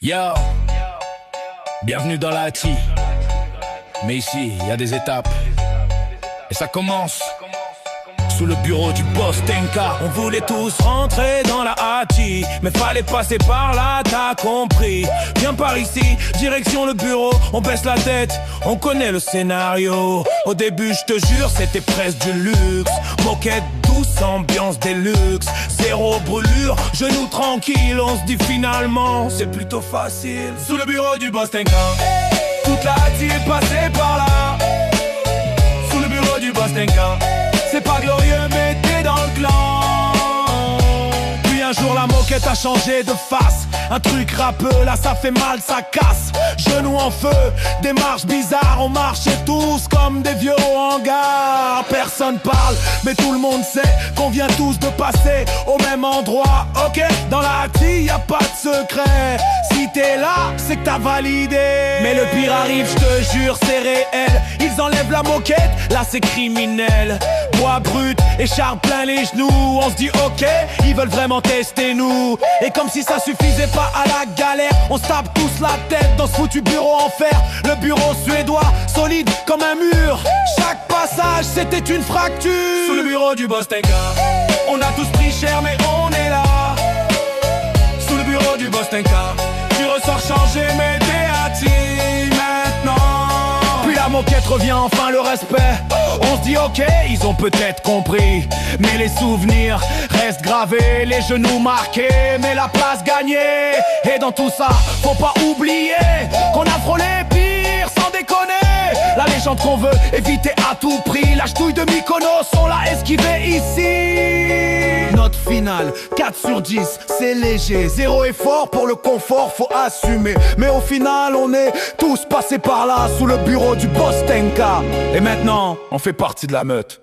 Yo, bienvenue dans la T. Mais ici, il y a des étapes. Et ça commence sous le bureau du boss Tenka. On voulait tous rentrer dans la Hati, mais fallait passer par là, t'as compris. Viens par ici, direction le bureau. On baisse la tête, on connaît le scénario. Au début, je te jure, c'était presque du luxe. Moquette douce, ambiance déluxe. Zéro brûlure, genoux tranquilles. On se dit finalement, c'est plutôt facile. Sous le bureau du boss Tenka, toute la Hati est passée par là. Sous le bureau du boss Tenka, c'est pas glorieux mais t'es dans le clan. Puis un jour la moquette a changé de face. Un truc râpeux, là ça fait mal, ça casse. Genoux en feu, des marches bizarres. On marchait tous comme des vieux au hangar. Personne parle, mais tout le monde sait qu'on vient tous de passer au même endroit. Ok, dans la Hati y a pas de secret. Si t'es là, c'est que t'as validé. Mais le pire arrive, je te jure, c'est réel. Ils enlèvent la moquette, là c'est criminel. Bois brut, écharpe plein les genoux. On se dit ok, ils veulent vraiment tester nous. Et comme si ça suffisait pas à la galère, on se tape tous la tête dans ce foutu bureau en fer. Le bureau suédois, solide comme un mur. Chaque passage c'était une fracture. Sous le bureau du boss Tenka, on a tous pris cher mais on est là. Sous le bureau du boss Tenka, tu ressors changé mais t'es Hati maintenant. Puis la moquette revient, enfin le respect. On se dit ok, ils ont peut-être compris, mais les souvenirs restent gravés, les genoux marqués, mais la place gagnée. Et dans tout ça, faut pas oublier qu'on a frôlé pire, sans déconner. La légende qu'on veut éviter à tout prix, la ch'touille de Mykonos, on l'a esquivé ici. Note finale, 4 sur 10, c'est léger. Zéro effort pour le confort, faut assumer. Mais au final, on est tous passés par là, sous le bureau du boss Tenka. Et maintenant, on fait partie de la meute.